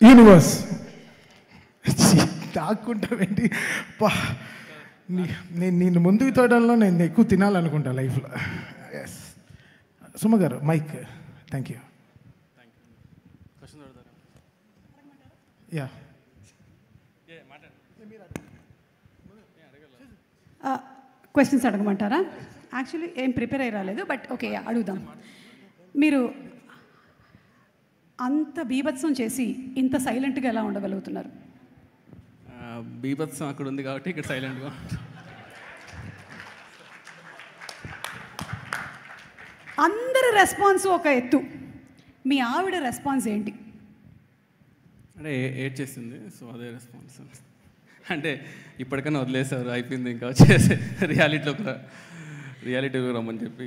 Universe దాక్కుంటావేంటి? నేను ముందుకు తోడడంలో నేను ఎక్కువ తినాలనుకుంటా లైఫ్లో. ఎస్ సుమ గారు mic. Thank you. Yeah questions అడగమంటారా? యాక్చువల్లీ ఏం ప్రిపేర్ అయ్యి రాలేదు, బట్ ఓకే అడుగుదాం. మీరు అంత బీభత్సం చేసి ఇంత సైలెంట్గా ఎలా ఉండగలుగుతున్నారు? బీభత్సం అక్కడ ఉంది కాబట్టి ఇక్కడ సైలెంట్గా. అందరి రెస్పాన్స్ ఒక ఎత్తు, మీ ఆవిడ రెస్పాన్స్ ఏంటి? అంటే ఏడ్ చేసింది, సో అదే రెస్పాన్స్. అంటే ఇప్పటికైనా వదిలేసారు, అయిపోయింది, ఇంకా వచ్చేసి రియాలిటీలో రమ్మని చెప్పి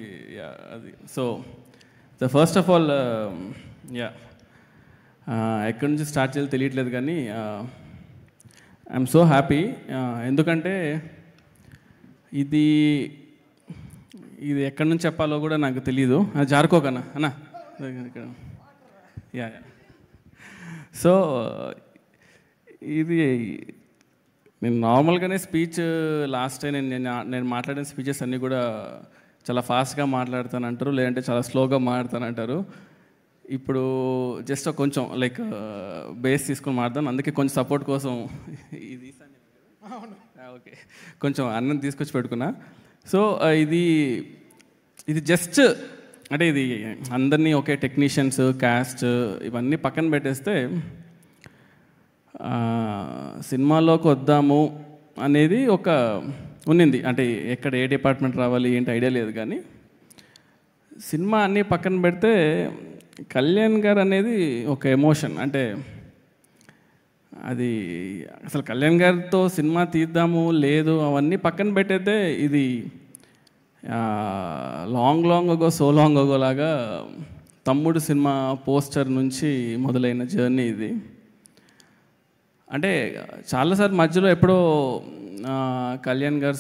అది. So the first of all ఎక్కడి నుంచి స్టార్ట్ చేయాలో తెలియట్లేదు, కానీ ఐఎమ్ సో హ్యాపీ. ఎందుకంటే ఇది ఎక్కడి నుంచి చెప్పాలో కూడా నాకు తెలీదు. జారుకోకన్నా అన్నా ఇక్కడ. యా సో ఇది నేను నార్మల్గానే స్పీచ్ లాస్ట్ టైం నేను మాట్లాడిన స్పీచెస్ అన్నీ కూడా చాలా ఫాస్ట్గా మాట్లాడతానంటారు, లేదంటే చాలా స్లోగా మాట్లాడతానంటారు. ఇప్పుడు జస్ట్ కొంచెం లైక్ బేస్ తీసుకొని మాట్లాడతాను, అందుకే కొంచెం సపోర్ట్ కోసం ఇది ఓకే కొంచెం అన్నం తీసుకొచ్చి పెట్టుకున్నా. సో ఇది జస్ట్ అంటే ఇది అందరినీ ఒకే టెక్నీషియన్స్, క్యాస్ట్ ఇవన్నీ పక్కన పెట్టేస్తే సినిమాలోకి వద్దాము అనేది ఒక ఉన్నింది. అంటే ఎక్కడ ఏ డిపార్ట్మెంట్ రావాలి ఏంటి ఐడియా లేదు, కానీ సినిమా అన్నీ పక్కన పెడితే కళ్యాణ్ గారు అనేది ఒక ఎమోషన్. అంటే అది అసలు కళ్యాణ్ గారితో సినిమా తీద్దాము లేదు అవన్నీ పక్కన పెట్టయితే ఇది long ago so long ago లాగా తమ్ముడు సినిమా పోస్టర్ నుంచి మొదలైన జర్నీ ఇది. అంటే చాలాసార్లు మధ్యలో ఎప్పుడో కళ్యాణ్ గారు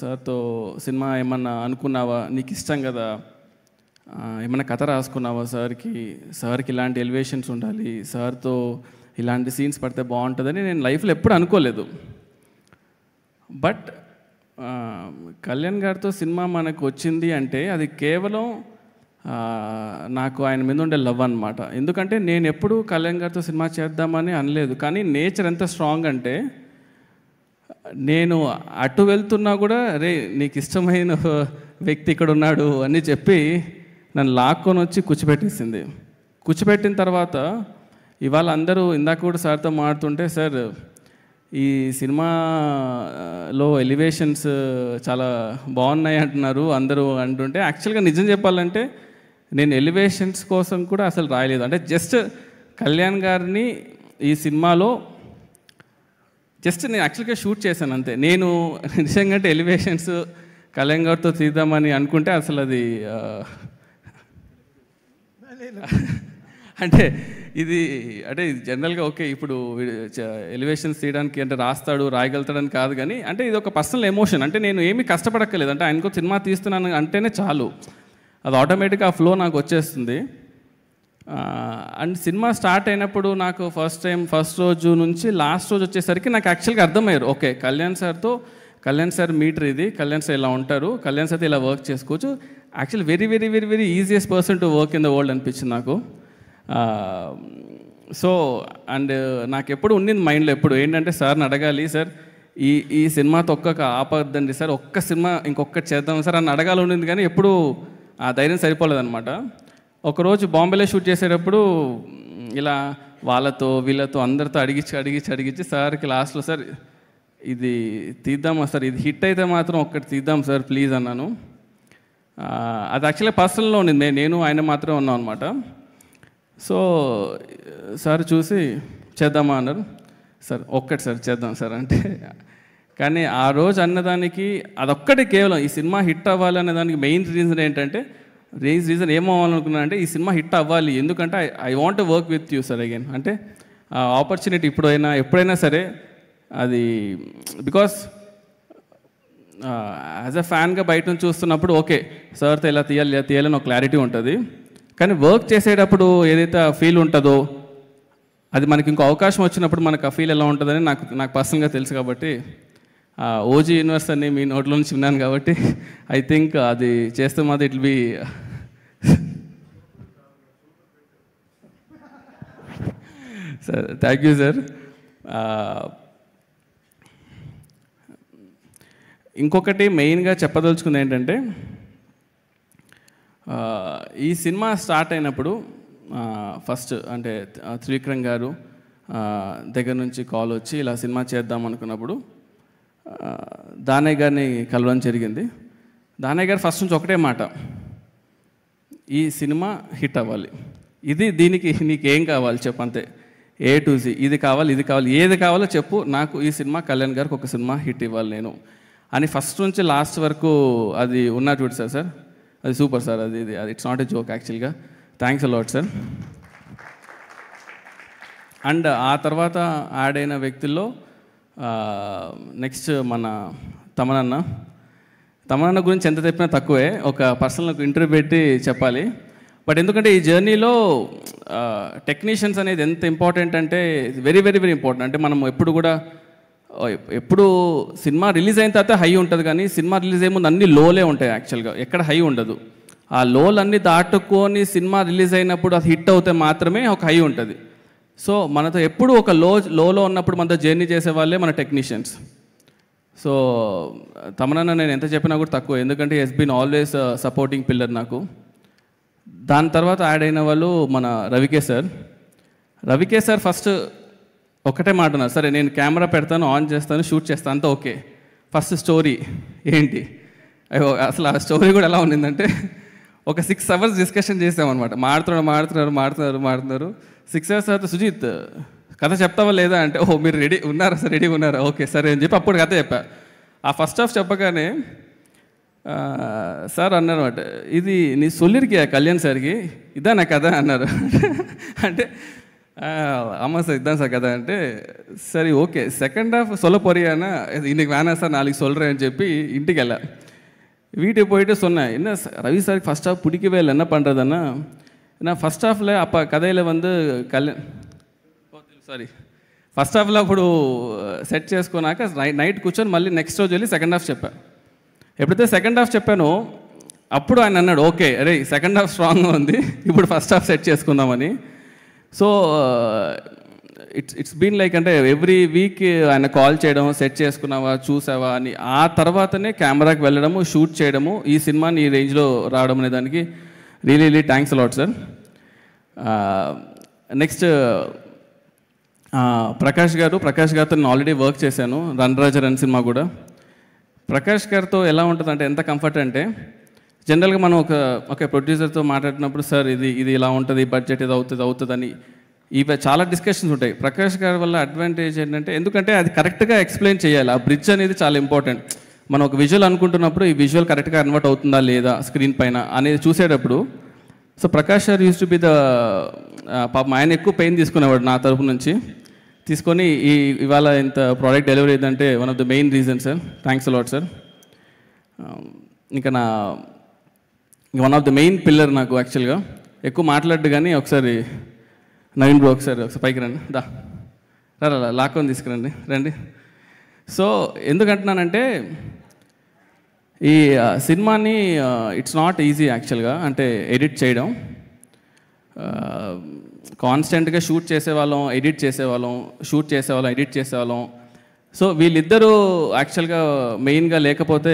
సార్తో సినిమా ఏమన్నా అనుకున్నావా, నీకు ఇష్టం కదా, ఏమన్నా కథ రాసుకున్నావా సార్కి ఇలాంటి ఎలివేషన్స్ ఉండాలి, సార్తో ఇలాంటి సీన్స్ పడితే బాగుంటుందని నేను లైఫ్లో ఎప్పుడు అనుకోలేదు. బట్ కళ్యాణ్ గారితో సినిమా మనకు వచ్చింది అంటే అది కేవలం నాకు ఆయన మీద ఉండే లవ్ అన్నమాట. ఎందుకంటే నేను ఎప్పుడు కళ్యాణ్ గారితో సినిమా చేద్దామని అనలేదు, కానీ నేచర్ ఎంత స్ట్రాంగ్ అంటే నేను అటు వెళ్తున్నా కూడా రే నీకు ఇష్టమైన వ్యక్తి ఇక్కడ ఉన్నాడు అని చెప్పి నన్ను లాక్కొని వచ్చి కూర్చోబెట్టేసింది. కూర్చోబెట్టిన తర్వాత ఇవాళ అందరూ ఇందాక కూడా సార్తో మాడుతుంటే, సార్ ఈ సినిమాలో ఎలివేషన్స్ చాలా బాగున్నాయి అంటున్నారు అందరూ అంటుంటే, యాక్చువల్గా నిజం చెప్పాలంటే నేను ఎలివేషన్స్ కోసం కూడా అసలు రాయలేదు. అంటే జస్ట్ కళ్యాణ్ గారిని ఈ సినిమాలో జస్ట్ నేను యాక్చువల్గా షూట్ చేశాను అంతే. నేను నిజంగా అంటే ఎలివేషన్స్ కళ్యాణ్ గారితో తీద్దామని అనుకుంటే అసలు అది అంటే ఇది జనరల్గా ఓకే ఇప్పుడు ఎలివేషన్స్ తీయడానికి అంటే రాయగలుగుతాడని కాదు, కానీ అంటే ఇది ఒక పర్సనల్ ఎమోషన్. అంటే నేను ఏమీ కష్టపడక్కర్లేదు, అంటే ఆయనకు సినిమా తీస్తున్నాను అంటేనే చాలు, అది ఆటోమేటిక్గా ఆ ఫ్లో నాకు వచ్చేస్తుంది. అండ్ సినిమా స్టార్ట్ అయినప్పుడు నాకు ఫస్ట్ రోజు నుంచి లాస్ట్ రోజు వచ్చేసరికి నాకు యాక్చువల్గా అర్థమయ్యారు, ఓకే కళ్యాణ్ సార్ మీటర్ ఇది, కళ్యాణ్ సార్ ఇలా ఉంటారు, కళ్యాణ్ సార్తో ఇలా వర్క్ చేసుకోవచ్చు. Actually very very very very easiest person to work in the world అనిపించింది నాకు. సో అండ్ నాకు ఎప్పుడు ఉండింది మైండ్లో ఎప్పుడు ఏంటంటే సార్ని అడగాలి, సార్ ఈ సినిమాతో ఆపద్దండి సార్, ఒక్క సినిమా ఇంకొకటి చేద్దాం సార్ అని అడగాలి ఉండింది, కానీ ఎప్పుడు ఆ ధైర్యం సరిపోలేదన్నమాట. ఒకరోజు బాంబేలో షూట్ చేసేటప్పుడు ఇలా వీళ్ళతో అందరితో అడిగించి సార్కి లాస్ట్లో సార్ ఇది తీద్దామా సార్, ఇది హిట్ అయితే మాత్రం ఒక్కటి తీద్దాం సార్ ప్లీజ్ అన్నాను. అది యాక్చువల్గా పర్సనల్లో ఉండింది, నేను ఆయన మాత్రమే ఉన్నాం అనమాట. సో సార్ చూసి చేద్దామా అన్నారు. సార్ ఒక్కటి సార్ చేద్దాం సార్ అంటే, కానీ ఆ రోజు అన్నదానికి అదొక్కటి కేవలం ఈ సినిమా హిట్ అవ్వాలి అనే దానికి మెయిన్ రీజన్ ఏంటంటే రీజన్ ఏమవ్వాలనుకున్నాను అంటే ఈ సినిమా హిట్ అవ్వాలి, ఎందుకంటే I want to work with you sir again. అంటే ఆ ఆపర్చునిటీ ఎప్పుడైనా సరే అది బికాస్ యాజ్ అ ఫ్యాన్గా బయట నుంచి చూస్తున్నప్పుడు ఓకే సార్తో ఇలా తీయాలని ఒక క్లారిటీ ఉంటుంది, కానీ వర్క్ చేసేటప్పుడు ఏదైతే ఫీల్ ఉంటుందో అది మనకి ఇంకో అవకాశం వచ్చినప్పుడు మనకు ఆ ఫీల్ ఎలా ఉంటుందని నాకు పర్సనల్గా తెలుసు కాబట్టి ఓజీ యూనివర్స్ అని మీ నోట్లో నుంచి విన్నాను కాబట్టి ఐ థింక్ అది చేస్తే మాత్రం it be sir thank you sir. ఇంకొకటి మెయిన్గా చెప్పదలుచుకుంది ఏంటంటే ఈ సినిమా స్టార్ట్ అయినప్పుడు ఫస్ట్ అంటే త్రివిక్రమ్ గారు దగ్గర నుంచి కాల్ వచ్చి ఇలా సినిమా చేద్దాం అనుకున్నప్పుడు దానయ్య గారిని కలవడం జరిగింది. దానయ్య గారు ఫస్ట్ నుంచి ఒకటే మాట, ఈ సినిమా హిట్ అవ్వాలి, దీనికి నీకేం కావాలి చెప్పు, అంతే, A to Z, ఇది కావాలి ఏది కావాలో చెప్పు, నాకు ఈ సినిమా కళ్యాణ్ గారికి ఒక సినిమా హిట్ ఇవ్వాలి నేను అని ఫస్ట్ నుంచి లాస్ట్ వరకు అది ఉన్నా చూడు సార్ అది సూపర్ సార్. అది ఇట్స్ నాట్ ఎ జోక్ యాక్చువల్గా. Thanks a lot sir. అండ్ ఆ తర్వాత యాడ్ అయిన వ్యక్తుల్లో నెక్స్ట్ మన తమనన్న గురించి ఎంత చెప్పినా తక్కువే, ఒక పర్సనల్ ఇంటర్వ్యూ పెట్టి చెప్పాలి. బట్ ఎందుకంటే ఈ జర్నీలో టెక్నీషియన్స్ అనేది ఎంత ఇంపార్టెంట్ అంటే వెరీ వెరీ వెరీ ఇంపార్టెంట్. అంటే మనం ఎప్పుడు సినిమా రిలీజ్ అయిన తర్వాత హై ఉంటుంది, కానీ సినిమా రిలీజ్ అయ్యే ముందు అన్ని లోలే ఉంటాయి యాక్చువల్గా, ఎక్కడ హై ఉండదు. ఆ లోలన్నీ దాటుకొని సినిమా రిలీజ్ అయినప్పుడు అది హిట్ అవుతే మాత్రమే ఒక హై ఉంటుంది. సో మనతో ఎప్పుడు ఒక లోలో ఉన్నప్పుడు మనతో జర్నీ చేసే వాళ్ళే మన టెక్నీషియన్స్. సో తమనన్న నేను ఎంత చెప్పినా కూడా తక్కువ, ఎందుకంటే he's been always supporting pillar నాకు. దాని తర్వాత యాడ్ అయిన వాళ్ళు మన రవికే సార్ ఫస్ట్ ఒకటే మాట ఉన్నారు, సరే నేను కెమెరా పెడతాను, ఆన్ చేస్తాను, షూట్ చేస్తాను, అంతా ఓకే, ఫస్ట్ స్టోరీ ఏంటి. అసలు ఆ స్టోరీ కూడా ఎలా ఉండిందంటే ఒక 6 hours డిస్కషన్ చేసామన్నమాట. మాడుతున్నారు 6 hours తర్వాత సుజిత్ కథ చెప్తావా లేదా అంటే, ఓహో మీరు రెడీగా ఉన్నారా, ఓకే సరే అని చెప్పి అప్పుడు కథ చెప్పా. ఆ ఫస్ట్ హాఫ్ చెప్పగానే సార్ అన్నారు అనమాట, ఇది నీ సొల్లిరికియా కళ్యాణ్ సార్కి, ఇదా నా కథ అన్నారు. అంటే ஆமாம் சார் இதுதான் சார் கதை అంటే சரி ஓகே செகண்ட் ஹாஃப் சொல்ல போறியானா இன்னைக்கு வேணாம் சார் நாளைக்கு சொல்கிறேன்னு చెప్పి ఇంటికి వెళ్ళా. வீட்டுக்கு போயிட்டு சொன்னேன், என்ன ரவி சாருக்கு ஃபஸ்ட் ஹாஃப் பிடிக்கவே இல்லை, என்ன பண்ணுறதுன்னா நான் ఫస్ట్ హాఫ్లో அப்போ కథలో ఫస్ట్ హాఫ్లో అప్పుడు సెట్ చేసుకున్నాక నైట్ కూర్చొని మళ్ళీ నెక్స్ట్ రోజు వెళ్ళి సెకండ్ హాఫ్ చెప్పా. ఎప్పుడైతే సెకండ్ హాఫ్ చెప్పానో అప్పుడు ఆయన అన్నాడు, ఓకే అరే సెకండ్ హాఫ్ స్ట్రాంగ్గా ఉంది, ఇప్పుడు ఫస్ట్ హాఫ్ సెట్ చేసుకుందామని. సో ఇట్స్ బీన్ లైక్ అంటే ఎవ్రీ వీక్ ఆయన కాల్ చేయడం, సెట్ చేసుకున్నావా చూసావా అని, ఆ తర్వాతనే కెమెరాకి వెళ్ళడము, షూట్ చేయడము, ఈ సినిమాని ఈ రేంజ్లో రావడం అనే దానికి really thanks a lot sir. Next Prakash గారితో నేను ఆల్రెడీ వర్క్ చేశాను, రన్ సినిమా కూడా. ప్రకాష్ గారితో ఎలా ఉంటుంది అంటే ఎంత కంఫర్ట్ అంటే, జనరల్గా మనం ఒక ప్రొడ్యూసర్తో మాట్లాడినప్పుడు సార్ ఇది ఇలా ఉంటుంది, బడ్జెట్ ఇది అవుతుంది అని ఇవి చాలా డిస్కషన్స్ ఉంటాయి. ప్రకాష్ గారి వల్ల అడ్వాంటేజ్ ఏంటంటే, ఎందుకంటే అది కరెక్ట్గా ఎక్స్ప్లెయిన్ చేయాలి, ఆ బ్రిడ్జ్ అనేది చాలా ఇంపార్టెంట్. మనం ఒక విజువల్ అనుకుంటున్నప్పుడు ఈ విజువల్ కరెక్ట్గా కన్వర్ట్ అవుతుందా లేదా స్క్రీన్ పైన అనేది చూసేటప్పుడు. సో ప్రకాష్ గారు యూస్ టు బి పాపం ఆయన ఎక్కువ పెయిన్ తీసుకునేవాడు నా తరపు నుంచి, తీసుకొని ఇవాళ ఇంత ప్రోడక్ట్ డెలివరీ అయిందంటే one of the main reason sir. Thanks a lot sir. ఇంకా one of the main pillar నాకు యాక్చువల్గా, ఎక్కువ మాట్లాడు కానీ ఒకసారి నవీన్ బ్రో ఒకసారి పైకి రండి, లాక్కొని తీసుకురండి. సో ఎందుకంటున్నానంటే ఈ సినిమాని ఇట్స్ నాట్ ఈజీ యాక్చువల్గా, అంటే ఎడిట్ చేయడం. కాన్స్టెంట్గా షూట్ చేసేవాళ్ళం, ఎడిట్ చేసేవాళ్ళం. సో వీళ్ళిద్దరూ యాక్చువల్గా మెయిన్గా లేకపోతే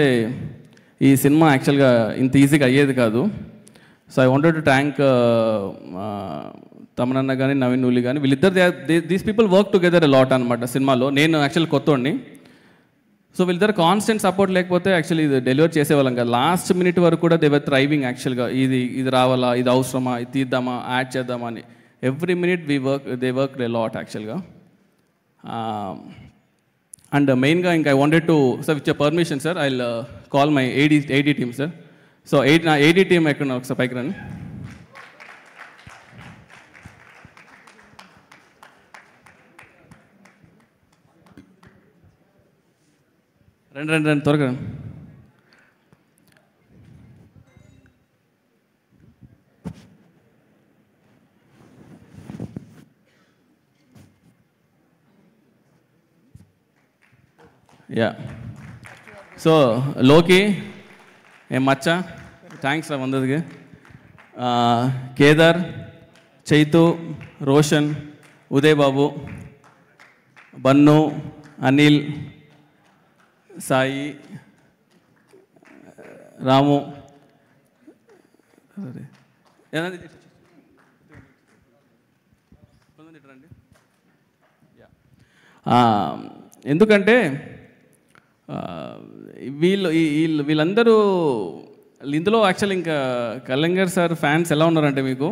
ఈ సినిమా యాక్చువల్గా ఇంత ఈజీగా అయ్యేది కాదు. So I wanted to thank తమనన్న కానీ నవీన్ నూలి కానీ, వీళ్ళిద్దరు these people work together a lot అనమాట సినిమాలో. నేను యాక్చువల్ కొత్తోడిని, సో వీళ్ళిద్దరు కాన్స్టెంట్ సపోర్ట్ లేకపోతే యాక్చువల్లీ ఇది డెలివర్ చేసేవాళ్ళం కదా. లాస్ట్ మినిట్ వరకు కూడా దే వర్ థ్రైవింగ్ యాక్చువల్గా, ఇది రావాలా, ఇది అవసరమా, ఇది తీద్దామా, యాడ్ చేద్దామా అని. Every minute they work a lot యాక్చువల్గా. అండ్ మెయిన్గా ఇంకా I wanted to sir with your permission sir, I will call my AD team sir. So నా ఏడీ టీమ్ ఎక్కడ ఒకసారి పైకి రండి. రండి త్వరగా రండి. యా సో లోకి ఏం మచ్చ థ్యాంక్స్ రా వందదికి కేదార్ చైతు రోషన్ ఉదయ్ బాబు బన్ను అనిల్ సాయి రాము ఎందుకంటే వీళ్ళందరూ ఇందులో యాక్చువల్ ఇంకా కళ్యాణ్ గారు సార్ ఫ్యాన్స్ ఎలా ఉన్నారంటే మీకు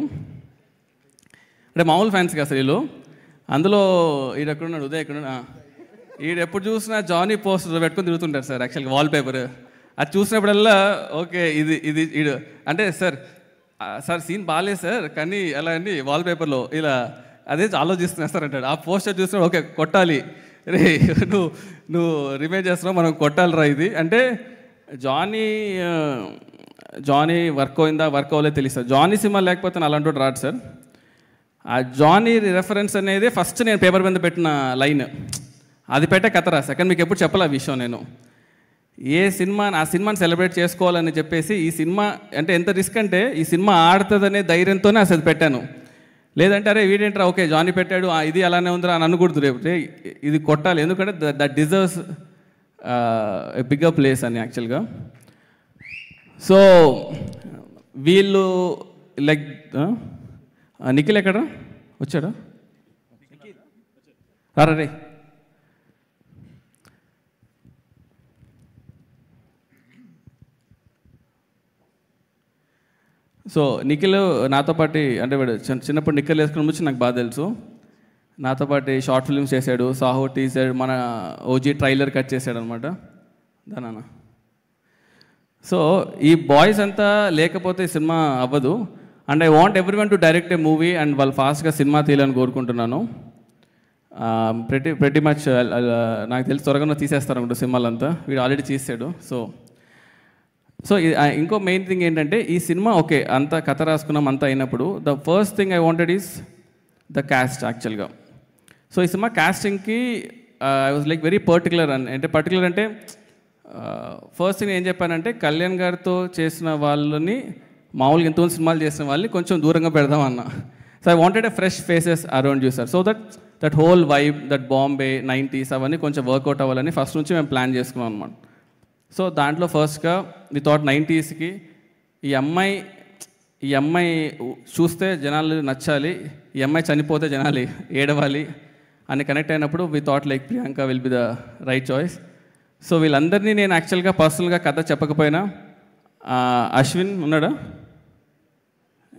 అంటే మామూలు ఫ్యాన్స్ కదా అసలు వీళ్ళు అందులో ఈడు ఎక్కడున్నాడు ఉదయ్ ఎక్కడున్నా ఈడు ఎప్పుడు చూసినా జానీ పోస్టర్ పెట్టుకొని తిరుగుతుంటారు సార్ యాక్చువల్గా వాల్పేపర్ అది చూసినప్పుడల్లా ఓకే ఇది ఈడు అంటే సార్ సీన్ బాగాలేదు సార్ కానీ అలా అండి వాల్పేపర్లో ఇలా అదే ఆలోచిస్తున్నా సార్ అంటాడు ఆ పోస్టర్ చూసినా ఓకే కొట్టాలి రే నువ్వు రిమైండ్ చేస్తున్నావు మనం కొట్టాలిరా ఇది అంటే జానీ వర్క్ అయిందా వర్క్ అవ్వలేదు తెలుస్తుంది జానీ సినిమా లేకపోతే నేను అలాంటి రాడు సార్ ఆ జానీ రెఫరెన్స్ అనేది ఫస్ట్ నేను పేపర్ మీద పెట్టిన లైన్ అది పెట్టే కథరా సెకండ్ మీకు ఎప్పుడు చెప్పాలి ఆ విషయం నేను ఆ సినిమాని సెలబ్రేట్ చేసుకోవాలని చెప్పేసి ఈ సినిమా అంటే ఎంత రిస్క్ అంటే ఈ సినిమా ఆడుతుందనే ధైర్యంతోనే అసలు పెట్టాను లేదంటే అరే వీడేంట్రా ఓకే జానీ పెట్టాడు ఇది అలానే ఉందిరా అని అనకూడదు రేపు ఇది కొట్టాలి ఎందుకంటే that deserves a bigger place అని యాక్చువల్గా సో వీళ్ళు లైక్ నిఖిల్ ఎక్కడ వచ్చాడా రారా రే సో నిఖిల్ నాతో పాటు అంటే వాడు చిన్నప్పుడు నిఖిల్ వేసుకుని వచ్చి నాకు బాగా తెలుసు నాతో పాటు షార్ట్ ఫిల్మ్స్ చేశాడు సాహో టీజర్ మన ఓజీ ట్రైలర్ కట్ చేశాడు అనమాట దానా సో ఈ బాయ్స్ అంతా లేకపోతే సినిమా అవ్వదు and I want everyone to direct A movie and వాళ్ళు ఫాస్ట్గా సినిమా తీయాలని కోరుకుంటున్నాను ప్రతి మచ్ నాకు తెలిసి త్వరగా తీసేస్తారు అనుకుంటా సినిమాలంతా వీడు ఆల్రెడీ చేసాడు సో ఇంకో మెయిన్ థింగ్ ఏంటంటే ఈ సినిమా ఓకే అంత కథ రాసుకున్నాం అంతా అయినప్పుడు the first thing I wanted is the cast యాక్చువల్గా సో ఈ సినిమా క్యాస్టింగ్కి I was like very particular అంటే పర్టికులర్ అంటే ఫస్ట్ థింగ్ ఏం చెప్పానంటే కళ్యాణ్ గారితో చేసిన వాళ్ళని మామూలుగా ఎంతో సినిమాలు చేసిన వాళ్ళని కొంచెం దూరంగా పెడదామన్నా so I wanted a fresh faces around you sir so that whole vibe that Bombay 90s అవన్నీ కొంచెం వర్కౌట్ అవ్వాలని ఫస్ట్ నుంచి మేము ప్లాన్ చేసుకున్నాం అనమాట సో దాంట్లో ఫస్ట్గా వితౌట్ 90sకి ఈ అమ్మాయి చూస్తే జనాలు నచ్చాలి ఈ అమ్మాయి చనిపోతే జనాలు ఏడవాలి అని కనెక్ట్ అయినప్పుడు without like Priyanka will be the right choice so వీళ్ళందరినీ నేను యాక్చువల్గా పర్సనల్గా కథ చెప్పకపోయినా అశ్విన్ ఉన్నాడా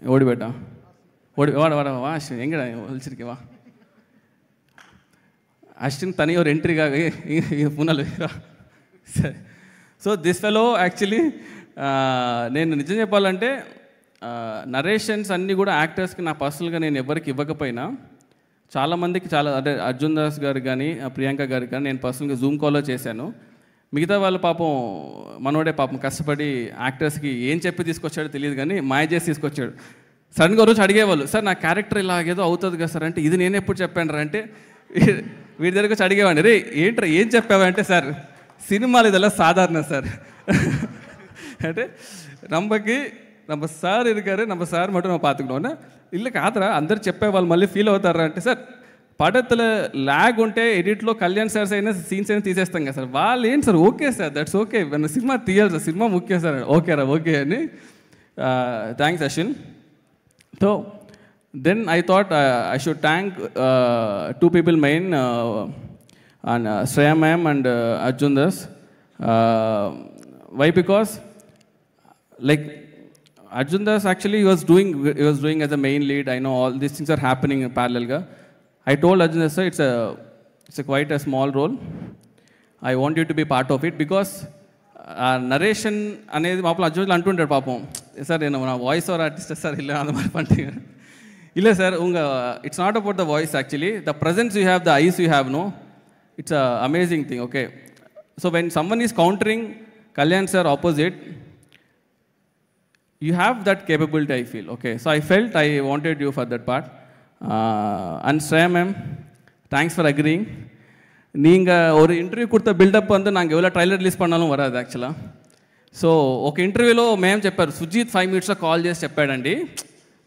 ఓడిబెట్టా వాడవా అశ్విన్ ఎంగడా వలిసిరికి వా అశ్విన్ తని ఒక ఎంట్రీగా పునలు సరే సో దిస్ ఫెలో యాక్చువల్లీ నేను నిజం చెప్పాలంటే నరేషన్స్ అన్నీ కూడా యాక్టర్స్కి నా పర్సనల్గా నేను ఎవరికి ఇవ్వకపోయినా చాలామందికి అంటే అర్జున్ దాస్ గారు కానీ ప్రియాంక గారికి కానీ నేను పర్సనల్గా జూమ్ కాల్లో చేశాను మిగతా వాళ్ళు పాపం మనోడే పాపం కష్టపడి యాక్టర్స్కి ఏం చెప్పి తీసుకొచ్చాడో తెలియదు కానీ మాయ చేసి తీసుకొచ్చాడు సడన్గా రోజు అడిగేవాళ్ళు సార్ నా క్యారెక్టర్ ఇలాగేదో అవుతుంది కదా సార్ అంటే ఇది నేను ఎప్పుడు చెప్పాను రా అంటే వీడి దగ్గరకు వచ్చి అడిగేవాడిని రే ఏంట్రా ఏం చెప్పావంటే సార్ సినిమాలు ఇదెல்லாம் సాధారణ సార్ అంటే நம்ம சார் இருக்காரு நம்ம சார் மட்டும் நம்ம பார்த்துக்கணும்னா இல்லை కాదురా అందరు చెప్పేవాళ్ళు మళ్ళీ ఫీల్ అవుతారా అంటే సార్ పడతల ల్యాగ్ ఉంటే ఎడిట్లో కళ్యాణ్ సార్స్ అయినా సీన్స్ అయినా తీసేస్తాం కదా సార్ వాళ్ళు ఏంటి sir okay sir that's okay cinema తీయాలి సార్ సినిమా ముఖ్యం సార్ ఓకేరా ఓకే అని thanks Ashwin so then I thought I should thank two people main and Shreya ma'am and Arjun Das. Why? Because like Arjun Das actually he was doing as a main lead. I know all these things are happening in parallel. I told Arjun Das sir it's quite a small role. I want you to be part of it because narration అనేది మాపల అర్జున్ అంటుంటాడు పాపం sir నేను నా voice over artist sir ఇలా அந்த மாதிரி பண்ணிட்டீங்க இல்லை sir it's not about the voice actually the presence you have the eyes you have no it's an amazing thing, okay? So when someone is countering Kalyan sir opposite, you have that capability, I feel, okay? So I felt I wanted you for that part. And Shreya ma'am, thanks for agreeing. நீங்கள் ஒரு interview கொடுத்த build up வந்து நாங்கள் எவ்வளோ trailer ரிలీజ్ பண்ணாலும் వరాது యాక్చువల్గా. So ఒక ఇంటర్వ్యూలో మేము చెప్పారు, సుజీత్ 5 minutesలో కాల్ చేసి చెప్పాడండి.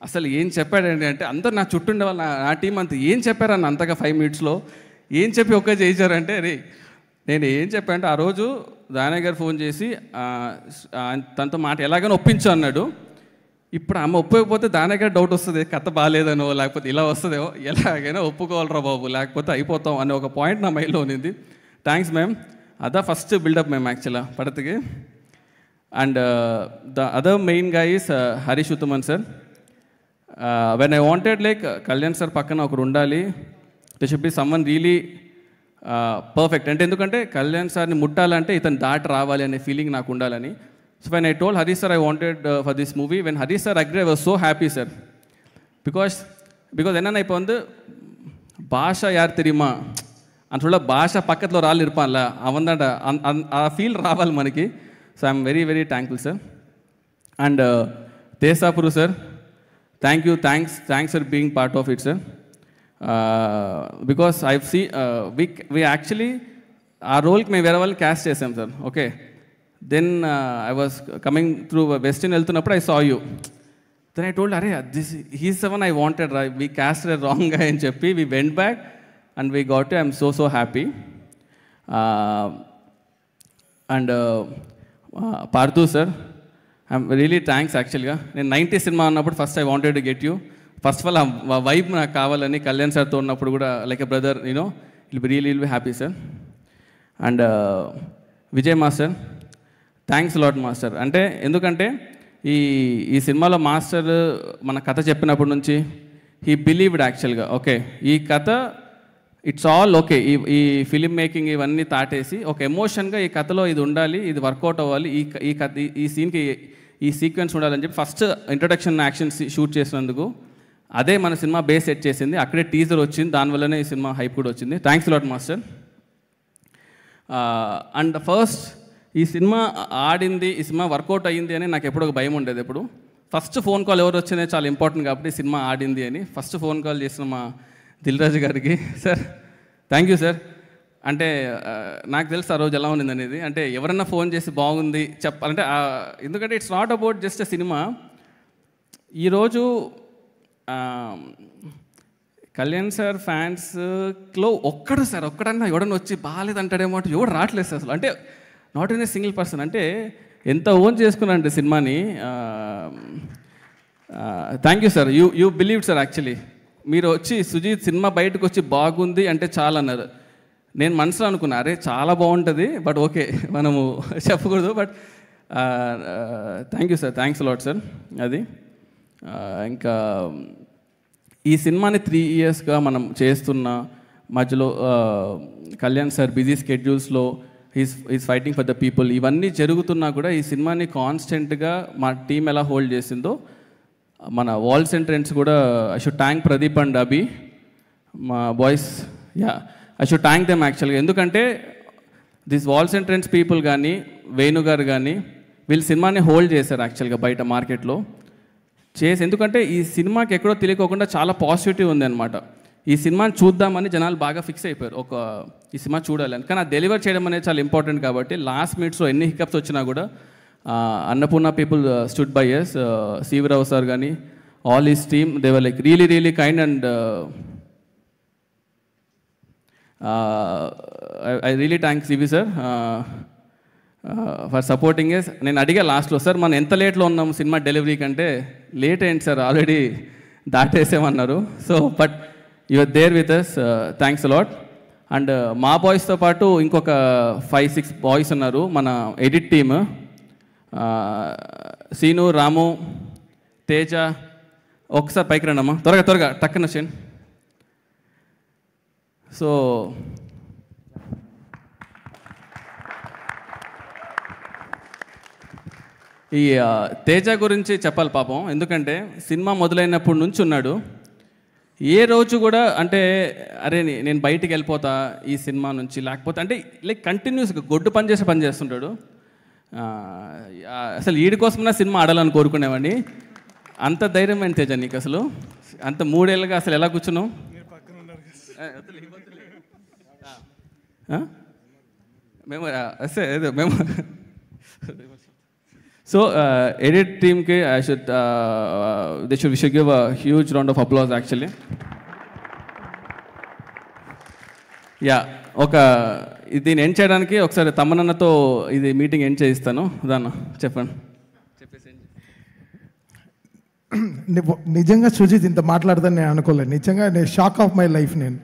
అసలు ఏం చెప్పాడండి అంటే అందరు నా చుట్టూ ఉండే వాళ్ళు నా టీం అంతా ఏం చెప్పారని అంతగా 5 minutesలో ఏం చెప్పి ఒక్క చేయించారంటే, రే నేను ఏం చెప్పానంటే ఆ రోజు దానయ్య గారు ఫోన్ చేసి తనతో మాట ఎలాగైనా ఒప్పించు అన్నాడు. ఇప్పుడు ఆమె ఒప్పుకోకపోతే దానయ్య గారు డౌట్ వస్తుంది, కథ బాగాలేదనో లేకపోతే ఇలా వస్తుందేమో, ఎలాగైనా ఒప్పుకోవాలరా బాబు లేకపోతే అయిపోతాం అనే ఒక పాయింట్ నా మైండ్లో ఉన్నింది. థ్యాంక్స్ మ్యామ్, అదా ఫస్ట్ బిల్డప్ మ్యామ్ యాక్చువల్గా పడతకి. అండ్ ద అదర్ మెయిన్ గా is Harish Uthaman sir. When I wanted like Kalyan sir పక్కన ఒకరు ఉండాలి, they should be someone really perfect. అంటే ఎందుకంటే కళ్యాణ్ సార్ని ముట్టాలంటే ఇతను దాటి రావాలి అనే ఫీలింగ్ నాకు ఉండాలని. So when I told Harish sir I wanted for this movie, when Harish sir agree I was so happy sir. Because என்னென்னா இப்போ வந்து பாஷா யார் தெரியுமா అని சொல்ல భాష పక్కలో రాళ్ళు ఇర్పాన్లా అవందంట ఆ ఫీల్ రావాలి మనకి. So I'm very very thankful sir. And దేశాపురు sir, thanks for being part of it sir. Because I see we actually ఆ రోల్కి మేము వేరే వాళ్ళని క్యాస్ట్ చేసాం సార్. Okay, then I was coming through western వెళ్తున్నప్పుడు I saw you. Then I told అరే this he's the one I wanted రా, వీ క్యాస్ట్ రాంగ్ గా అని చెప్పి we went back and we got I'm so happy. And Partha sir, I'm really thanks యాక్చువల్గా. నేను 90 cinema అన్నప్పుడు first I wanted to get you. First of all ఆ vibe నాకు కావాలని కళ్యాణ్ సార్తో ఉన్నప్పుడు కూడా like a brother you know will be happy sir. And Vijay master, thanks lot master. అంటే ఎందుకంటే ఈ సినిమాలో మాస్టర్ మన కథ చెప్పినప్పటి నుంచి హీ బిలీవ్డ్ యాక్చువల్గా. ఓకే, ఈ కథ ఇట్స్ ఆల్ ఓకే, ఈ ఫిలిం మేకింగ్ ఇవన్నీ తాటేసి ఒక ఎమోషన్గా ఈ కథలో ఇది ఉండాలి, ఇది వర్కౌట్ అవ్వాలి, ఈ కథ ఈ సీన్కి ఈ సీక్వెన్స్ ఉండాలని చెప్పి ఫస్ట్ ఇంట్రొడక్షన్ యాక్షన్ షూట్ చేసినందుకు అదే మన సినిమా బేస్ సెట్ చేసింది. అక్కడే టీజర్ వచ్చింది, దానివల్లనే ఈ సినిమా హైప్ కూడా వచ్చింది. Thanks lot master. And first ఈ సినిమా ఆడింది, ఈ సినిమా వర్కౌట్ అయ్యింది అని నాకు ఎప్పుడు ఒక భయం ఉండేది. ఎప్పుడు ఫస్ట్ ఫోన్ కాల్ ఎవరు వచ్చిందే చాలా ఇంపార్టెంట్ కాబట్టి సినిమా ఆడింది అని ఫస్ట్ ఫోన్ కాల్ చేసిన మా దిల్ రాజు గారికి, సార్ థ్యాంక్ యూ సార్. అంటే నాకు తెలుసు ఆ రోజు ఎలా ఉంది అనేది. అంటే ఎవరన్నా ఫోన్ చేసి బాగుంది చెప్పాలంటే, ఎందుకంటే it's not about just a cinema. ఈరోజు కళ్యాణ్ సార్ ఫ్యాన్స్లో ఒక్కడన్నా ఎవడన్నా వచ్చి బాగాలేదంటాడేమో అంటే ఎవడు రావట్లేదు సార్ అసలు. అంటే not in a single person. అంటే ఎంత ఓన్ చేసుకున్నానంటే సినిమాని. Thank you sir, you believe sir. Actually మీరు వచ్చి సుజీత్ సినిమా బయటకు వచ్చి బాగుంది అంటే చాలా అన్నారు. నేను మనసులో అనుకున్నా అరే చాలా బాగుంటుంది, బట్ ఓకే మనము చెప్పకూడదు. But thank you sir, thanks lot sir. అది ఇంకా ఈ సినిమాని 3 yearsగా మనం చేస్తున్న మధ్యలో కళ్యాణ్ సార్ బిజీ స్కెడ్యూల్స్లో is fighting for the people, ఇవన్నీ జరుగుతున్నా కూడా ఈ సినిమాని కాన్స్టెంట్గా మా టీం ఎలా హోల్డ్ చేసిందో, మన వాల్స్ ఎంట్రెన్స్ కూడా I should thank Pradeep and Abhi, మా boys. Yeah, I should thank them యాక్చువల్గా. ఎందుకంటే దిస్ వాల్స్ ఎంట్రెన్స్ పీపుల్ కానీ వేణు గారు కానీ వీళ్ళు సినిమాని హోల్డ్ చేశారు యాక్చువల్గా బయట మార్కెట్లో చేసి. ఎందుకంటే ఈ సినిమాకి ఎక్కడో తెలియకోకుండా చాలా పాజిటివిటీ ఉంది అనమాట. ఈ సినిమాని చూద్దామని జనాలు బాగా ఫిక్స్ అయిపోయారు, ఈ సినిమా చూడాలని. కానీ అది డెలివర్ చేయడం అనేది చాలా ఇంపార్టెంట్ కాబట్టి లాస్ట్ మినిట్స్లో ఎన్ని హికప్స్ వచ్చినా కూడా Annapurna people stood by us. Sivarao sir కానీ all his team they were like really kind and I really thanks CV sir for supporting us. నేను అడిగా లాస్ట్లో, సార్ మనం ఎంత లేట్లో ఉన్నాం సినిమా డెలివరీ కంటే, లేట్ అయింది సార్ ఆల్రెడీ దాటేసామన్నారు. So but your there with us, thanks a lot. And మా బాయ్స్తో పాటు ఇంకొక 5-6 బాయ్స్ ఉన్నారు మన ఎడిట్ టీమ్. సీను, రాము, తేజ. ఒకసారి పైకి రండమ్మా, త్వరగా టక్కన వచ్చేయండి. సో ఈ తేజ గురించి చెప్పాలి పాపం. ఎందుకంటే సినిమా మొదలైనప్పటి నుంచి ఉన్నాడు. ఏ రోజు కూడా అంటే అరే నేను బయటికి వెళ్ళిపోతా ఈ సినిమా నుంచి, లేకపోతే అంటే లైక్ కంటిన్యూస్గా గొడ్డు పని చేస్తుంటాడు. అసలు వీడి కోసమైనా సినిమా ఆడాలని కోరుకునేవాడిని. అంత ధైర్యం ఏంటి తేజ నీకు అసలు? అంత 3 ఏళ్ళుగా అసలు ఎలా కూర్చున్నావు? మేము మేము సో ఎడిట్ టీమ్కి they should give a huge round of applause actually. Yeah, దీన్ని ఎండ్ చేయడానికి ఒకసారి తమ్మనన్నతో ఇది మీటింగ్ ఎండ్ చేయిస్తాను. దాన్ని చెప్పండి. నిజంగా సుజిత్ ఇంత మాట్లాడదని నేను అనుకోలేదు. నిజంగా నేను షాక్ ఆఫ్ మై లైఫ్. నేను